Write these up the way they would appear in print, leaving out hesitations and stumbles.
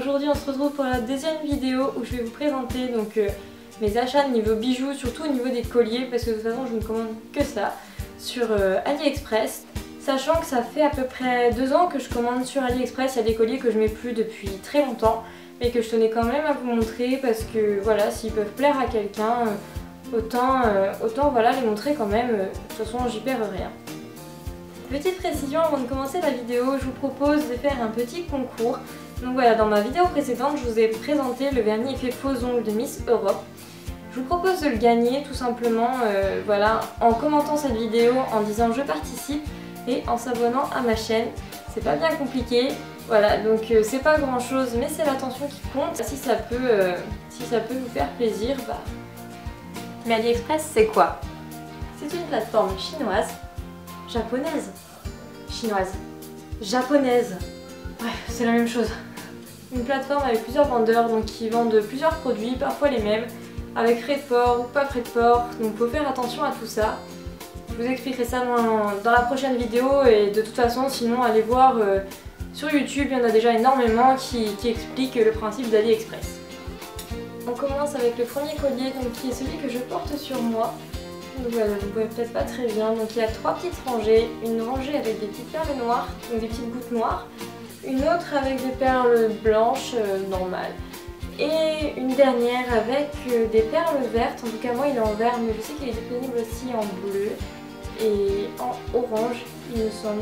aujourd'hui on se retrouve pour la deuxième vidéo où je vais vous présenter donc mes achats niveau bijoux, surtout au niveau des colliers parce que de toute façon je ne commande que ça sur AliExpress. Sachant que ça fait à peu près 2 ans que je commande sur AliExpress, il y a des colliers que je mets plus depuis très longtemps mais que je tenais quand même à vous montrer parce que voilà, s'ils peuvent plaire à quelqu'un, autant voilà, les montrer quand même, de toute façon j'y perds rien. Petite précision avant de commencer la vidéo, je vous propose de faire un petit concours. Donc voilà, dans ma vidéo précédente, je vous ai présenté le vernis effet faux ongles de Miss Europe. Je vous propose de le gagner tout simplement voilà, en commentant cette vidéo, en disant je participe et en s'abonnant à ma chaîne. C'est pas bien compliqué, voilà, donc c'est pas grand chose mais c'est l'attention qui compte. Si ça peut vous faire plaisir, bah... Mais AliExpress c'est quoi? C'est une plateforme chinoise, japonaise, bref c'est la même chose. Une plateforme avec plusieurs vendeurs donc qui vendent plusieurs produits, parfois les mêmes, avec frais de port ou pas frais de port, donc faut faire attention à tout ça. Je vous expliquerai ça dans la prochaine vidéo et de toute façon sinon allez voir sur YouTube, il y en a déjà énormément qui expliquent le principe d'AliExpress. On commence avec le premier collier donc, qui est celui que je porte sur moi. Donc voilà, vous ne voyez peut-être pas très bien, donc il y a 3 petites rangées, une rangée avec des petites perles noires, donc des petites gouttes noires, une autre avec des perles blanches normales, et une dernière avec des perles vertes. En tout cas moi il est en vert mais je sais qu'il est disponible aussi en bleu et en orange il me semble.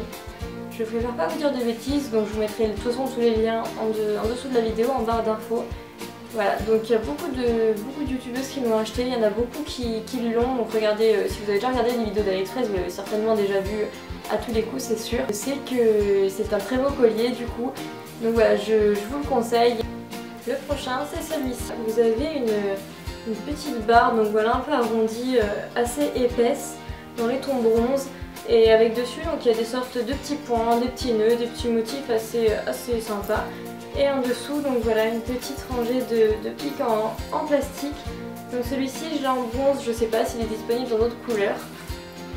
Je préfère pas vous dire de bêtises donc je vous mettrai de toute façon tous les liens en dessous de la vidéo en barre d'infos. Voilà, donc il y a beaucoup de youtubeuses qui l'ont acheté, il y en a beaucoup qui l'ont, donc regardez, si vous avez déjà regardé les vidéos d'AliExpress, vous l'avez certainement déjà vu à tous les coups, c'est sûr. Je sais que c'est un très beau collier du coup, donc voilà, je vous le conseille. Le prochain c'est celui-ci. Vous avez une petite barre, donc voilà, un peu arrondie, assez épaisse, dans les tons bronze, et avec dessus donc il y a des sortes de petits points, des petits nœuds, des petits motifs assez sympas. Et en dessous, donc voilà, une petite rangée de pics en plastique. Donc celui-ci, je l'ai en bronze, je sais pas s'il est disponible dans d'autres couleurs.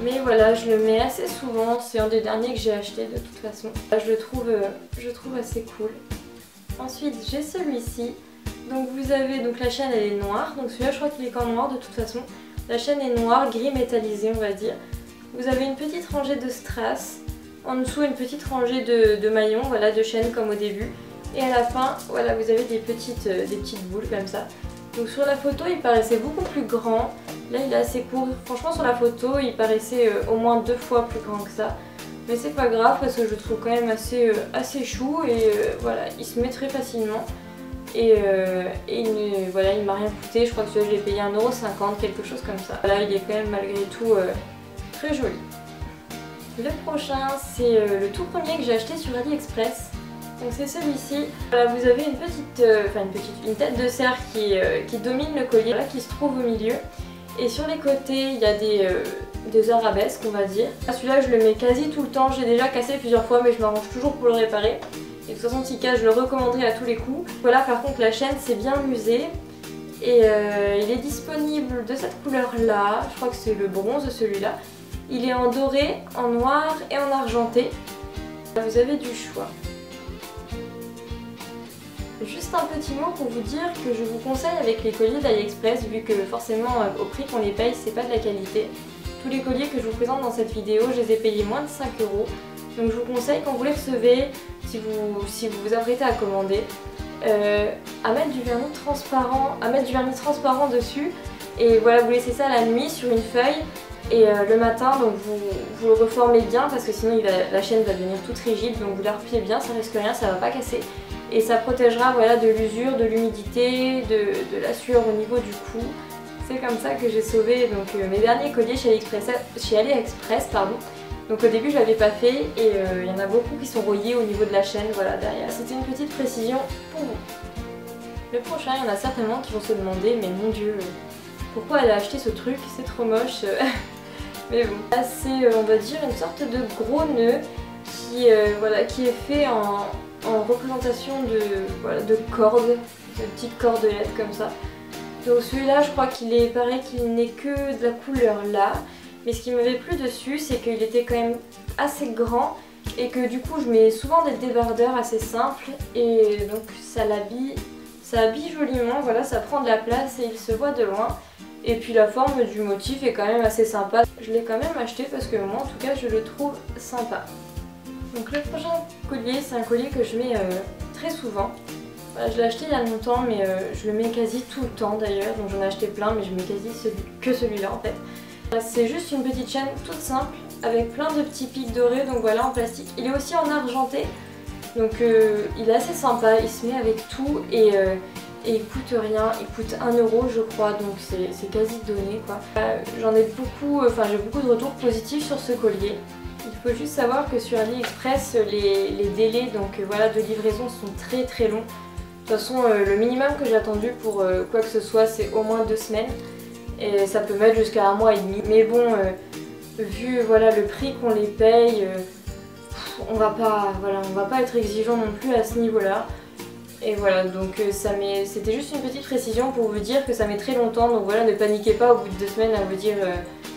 Mais voilà, je le mets assez souvent, c'est un des derniers que j'ai acheté de toute façon. Je le trouve assez cool. Ensuite, j'ai celui-ci. Donc vous avez, donc la chaîne elle est noire, donc celui-là je crois qu'il est qu'en noir de toute façon. La chaîne est noire, gris métallisé on va dire. Vous avez une petite rangée de strass. En dessous, une petite rangée de maillons, voilà, de chaînes comme au début. Et à la fin, voilà, vous avez des petites boules comme ça. Donc sur la photo, il paraissait beaucoup plus grand. Là, il est assez court. Franchement, sur la photo, il paraissait au moins 2 fois plus grand que ça. Mais c'est pas grave parce que je le trouve quand même assez chou et voilà, il se met très facilement. Et voilà, il m'a rien coûté. Je crois que celui-là, je l'ai payé 1,50 €, quelque chose comme ça. Là, il est quand même malgré tout très joli. Le prochain, c'est le tout premier que j'ai acheté sur AliExpress. Donc c'est celui-ci. Voilà, vous avez une tête de cerf qui domine le collier, là, qui se trouve au milieu. Et sur les côtés, il y a des arabesques, on va dire. Celui-là, je le mets quasi tout le temps. J'ai déjà cassé plusieurs fois, mais je m'arrange toujours pour le réparer. Et de toute façon, s'il casse, je le recommanderai à tous les coups. Voilà, par contre, la chaîne, c'est bien usé. Et il est disponible de cette couleur-là. Je crois que c'est le bronze, celui-là. Il est en doré, en noir et en argenté. Vous avez du choix. Juste un petit mot pour vous dire que je vous conseille avec les colliers d'AliExpress, vu que forcément au prix qu'on les paye, c'est pas de la qualité. Tous les colliers que je vous présente dans cette vidéo, je les ai payés moins de 5 €. Donc je vous conseille quand vous les recevez, si vous vous apprêtez à commander, à mettre du vernis transparent dessus. Et voilà, vous laissez ça la nuit sur une feuille. Et le matin, donc vous le reformez bien parce que sinon la chaîne va devenir toute rigide. Donc vous la repliez bien, ça risque rien, ça va pas casser. Et ça protégera voilà, de l'usure, de l'humidité, de la sueur au niveau du cou. C'est comme ça que j'ai sauvé donc, mes derniers colliers chez AliExpress. Donc au début je l'avais pas fait et il y en a beaucoup qui sont rouillés au niveau de la chaîne, voilà derrière. C'était une petite précision pour vous. Le prochain, il y en a certainement qui vont se demander, mais mon dieu, pourquoi elle a acheté ce truc, c'est trop moche. Mais bon, là c'est on va dire une sorte de gros nœud qui est fait en représentation de cordes, de petites cordelettes comme ça. Donc celui-là je crois qu'il est pareil qu'il n'est que de la couleur là. Mais ce qui m'avait plu dessus c'est qu'il était quand même assez grand et que du coup je mets souvent des débardeurs assez simples et donc ça habille joliment, voilà, ça prend de la place et il se voit de loin. Et puis la forme du motif est quand même assez sympa. Je l'ai quand même acheté parce que moi en tout cas je le trouve sympa. Donc le prochain collier, c'est un collier que je mets très souvent. Voilà, je l'ai acheté il y a longtemps mais je le mets quasi tout le temps d'ailleurs. Donc j'en ai acheté plein mais je mets quasi que celui-là en fait. C'est juste une petite chaîne toute simple avec plein de petits pics dorés, donc voilà, en plastique. Il est aussi en argenté, donc il est assez sympa, il se met avec tout et il coûte rien, il coûte 1 € je crois, donc c'est quasi donné quoi. J'en ai beaucoup, j'ai beaucoup de retours positifs sur ce collier. Il faut juste savoir que sur AliExpress, les délais voilà, de livraison sont très longs. De toute façon, le minimum que j'ai attendu pour quoi que ce soit, c'est au moins 2 semaines. Et ça peut mettre jusqu'à 1 mois et demi. Mais bon, vu voilà, le prix qu'on les paye, on va pas être exigeant non plus à ce niveau-là. Et voilà, donc c'était juste une petite précision pour vous dire que ça met très longtemps. Donc voilà, ne paniquez pas au bout de 2 semaines à vous dire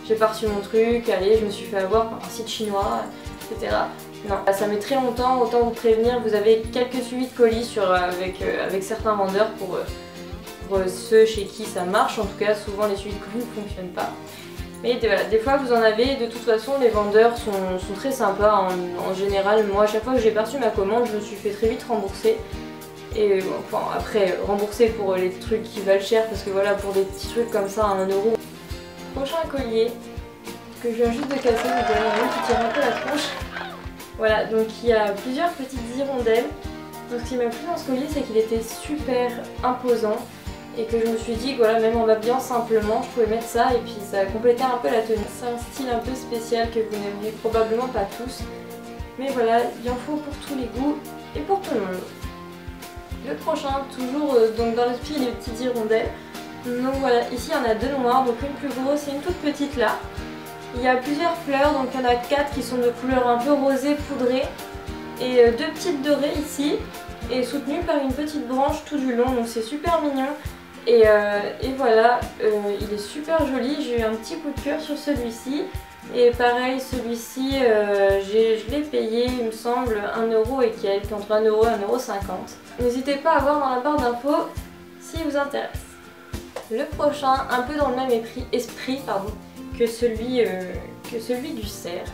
j'ai pas reçu mon truc, allez, je me suis fait avoir par un site chinois, etc. Non, ça met très longtemps, autant vous prévenir. Vous avez quelques suivis de colis avec certains vendeurs pour ceux chez qui ça marche. En tout cas, souvent les suivis de colis ne fonctionnent pas. Mais voilà, des fois vous en avez, de toute façon les vendeurs sont très sympas en général. Moi à chaque fois que j'ai perçu ma commande, je me suis fait très vite rembourser. Et enfin après rembourser pour les trucs qui valent cher parce que voilà, pour des petits trucs comme ça à 1 €. Prochain collier que je viens juste de casser, vous avez un qui tire un peu la tronche. Voilà, donc il y a plusieurs petites hirondelles. Donc ce qui m'a plu dans ce collier, c'est qu'il était super imposant. Et que je me suis dit que voilà, même en m'habillant simplement, je pouvais mettre ça et puis ça complétait un peu la tenue. C'est un style un peu spécial que vous n'aimez probablement pas tous. Mais voilà, il en faut pour tous les goûts et pour tout le monde. Le prochain, toujours donc dans le style des petites hirondelles. Donc voilà, ici il y en a 2 noires, donc une plus grosse et une toute petite là. Il y a plusieurs fleurs, donc il y en a 4 qui sont de couleur un peu rosée poudrée. Et 2 petites dorées ici, et soutenues par une petite branche tout du long, donc c'est super mignon. Et voilà, il est super joli, j'ai eu un petit coup de cœur sur celui-ci. Et pareil, celui-ci, je l'ai payé, il me semble, 1 € et quelques, entre 1 € et 1,50 €. N'hésitez pas à voir dans la barre d'infos s'il vous intéresse. Le prochain, un peu dans le même esprit que celui du cerf.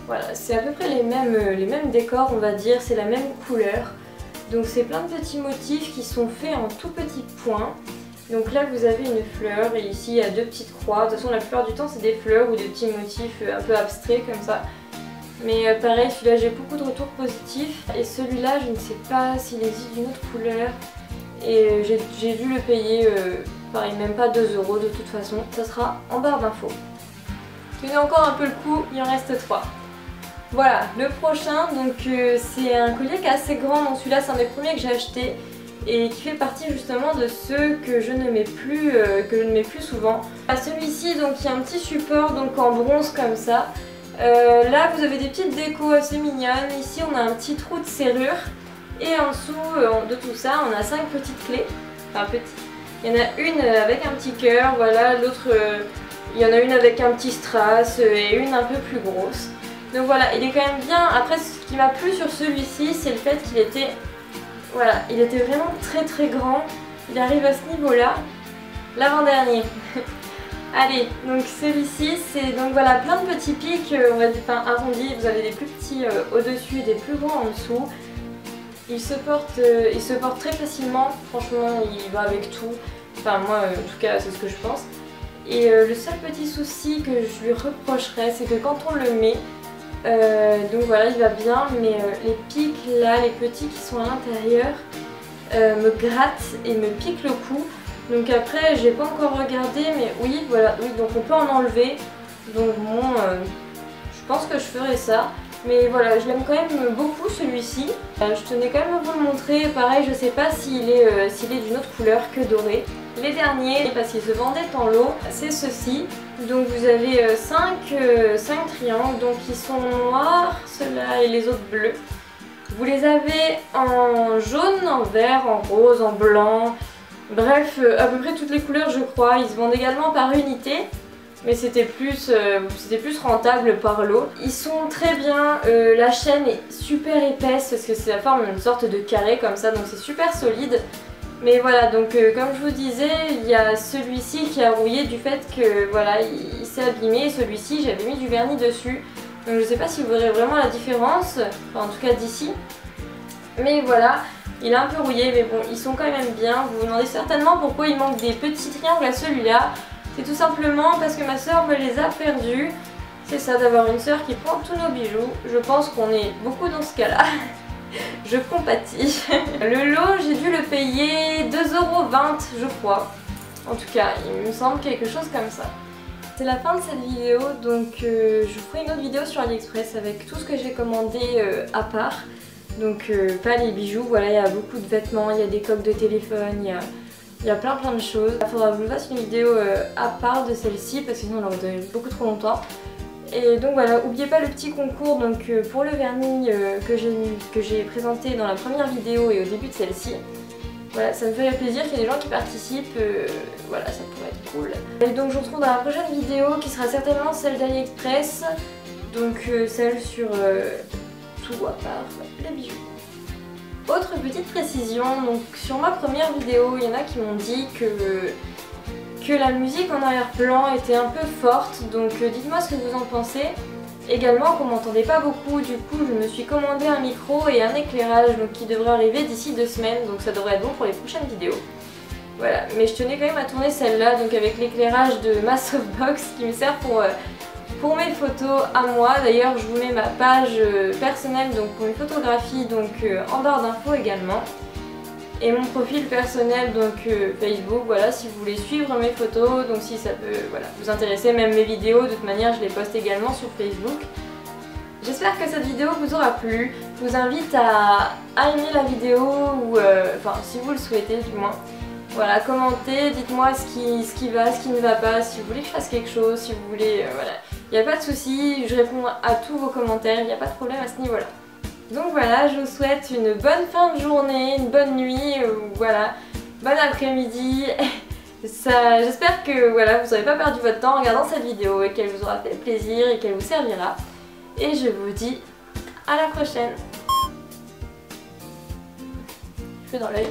Voilà, c'est à peu près les mêmes décors, on va dire, c'est la même couleur. Donc c'est plein de petits motifs qui sont faits en tout petits points. Donc là vous avez une fleur et ici il y a 2 petites croix. De toute façon la plupart du temps c'est des fleurs ou des petits motifs un peu abstraits comme ça. Mais pareil, celui-là j'ai beaucoup de retours positifs. Et celui-là je ne sais pas s'il existe d'une autre couleur. Et j'ai dû le payer, pareil, même pas 2 € de toute façon. Ça sera en barre d'infos. Tenez encore un peu le coup, il en reste 3. Voilà, le prochain, donc c'est un collier qui est assez grand. Donc celui-là c'est un des premiers que j'ai acheté. Et qui fait partie justement de ceux que je ne mets plus, souvent. Celui-ci, donc il y a un petit support donc en bronze comme ça. Là vous avez des petites décos assez mignonnes. Ici on a un petit trou de serrure. Et en dessous de tout ça on a 5 petites clés. Enfin petites. Il y en a une avec un petit cœur, voilà, l'autre il y en a une avec un petit strass et une un peu plus grosse. Donc voilà, il est quand même bien. Après ce qui m'a plu sur celui-ci, c'est le fait qu'il était... Voilà, il était vraiment très grand, il arrive à ce niveau-là, l'avant-dernier. Allez, donc celui-ci, c'est donc voilà plein de petits pics, on va dire arrondis, vous avez des plus petits au-dessus et des plus grands en dessous. Il se porte très facilement, franchement il va avec tout, enfin moi en tout cas c'est ce que je pense. Et le seul petit souci que je lui reprocherais, c'est que quand on le met, donc voilà, il va bien, mais les pics là, les petits qui sont à l'intérieur, me grattent et me piquent le cou. Donc après, j'ai pas encore regardé, mais oui, voilà, oui, donc on peut en enlever. Donc bon, je pense que je ferai ça. Mais voilà, je l'aime quand même beaucoup celui-ci. Je tenais quand même à vous le montrer. Pareil, je sais pas s'il est d'une autre couleur que doré. Les derniers, parce qu'ils se vendaient en lot, c'est ceux-ci. Donc vous avez 5 triangles, donc ils sont noirs, ceux-là et les autres bleus. Vous les avez en jaune, en vert, en rose, en blanc, bref, à peu près toutes les couleurs je crois. Ils se vendent également par unité. mais c'était plus rentable par lot. Ils sont très bien, la chaîne est super épaisse parce que c'est la forme d'une sorte de carré comme ça, donc c'est super solide. Mais voilà, donc comme je vous disais, il y a celui-ci qui a rouillé du fait que voilà, il s'est abîmé, et celui-ci j'avais mis du vernis dessus. Donc je sais pas si vous verrez vraiment la différence, enfin en tout cas d'ici. Mais voilà, il est un peu rouillé, mais bon, ils sont quand même bien. Vous vous demandez certainement pourquoi il manque des petits triangles à celui-là. C'est tout simplement parce que ma soeur me les a perdus. C'est ça, d'avoir une soeur qui prend tous nos bijoux. Je pense qu'on est beaucoup dans ce cas-là. Je compatis. Le lot, j'ai dû le payer 2,20 € je crois. En tout cas, il me semble quelque chose comme ça. C'est la fin de cette vidéo, donc je vous ferai une autre vidéo sur AliExpress avec tout ce que j'ai commandé à part. Donc pas les bijoux, voilà, il y a beaucoup de vêtements, il y a des coques de téléphone, il y a plein de choses. Il faudra que je vous fasse une vidéo à part de celle-ci parce que sinon on aurait duré beaucoup trop longtemps. Et donc voilà, n'oubliez pas le petit concours donc, pour le vernis que j'ai présenté dans la première vidéo et au début de celle-ci. Voilà, ça me ferait plaisir qu'il y ait des gens qui participent, voilà, ça pourrait être cool. Et donc je vous retrouve dans la prochaine vidéo qui sera certainement celle d'AliExpress, donc celle sur tout à part les bijoux. Autre petite précision, donc sur ma première vidéo, il y en a qui m'ont dit que la musique en arrière-plan était un peu forte, donc dites-moi ce que vous en pensez. Également, qu'on m'entendait pas beaucoup, du coup je me suis commandé un micro et un éclairage donc, qui devrait arriver d'ici 2 semaines, donc ça devrait être bon pour les prochaines vidéos. Voilà, mais je tenais quand même à tourner celle-là, donc avec l'éclairage de ma softbox qui me sert pour mes photos à moi. D'ailleurs, je vous mets ma page personnelle donc pour mes photographies, donc en barre d'infos également. Et mon profil personnel, donc Facebook, voilà, si vous voulez suivre mes photos, donc si ça peut voilà, vous intéresser, même mes vidéos, de toute manière je les poste également sur Facebook. J'espère que cette vidéo vous aura plu. Je vous invite à aimer la vidéo, ou enfin si vous le souhaitez du moins. Voilà, commentez, dites-moi ce qui va, ce qui ne va pas, si vous voulez que je fasse quelque chose, si vous voulez, voilà. Il n'y a pas de souci, je réponds à tous vos commentaires, il n'y a pas de problème à ce niveau-là. Donc voilà, je vous souhaite une bonne fin de journée, une bonne nuit, voilà, bon après-midi. J'espère que voilà, vous n'aurez pas perdu votre temps en regardant cette vidéo et qu'elle vous aura fait plaisir et qu'elle vous servira. Et je vous dis à la prochaine. Je fais dans l'œil.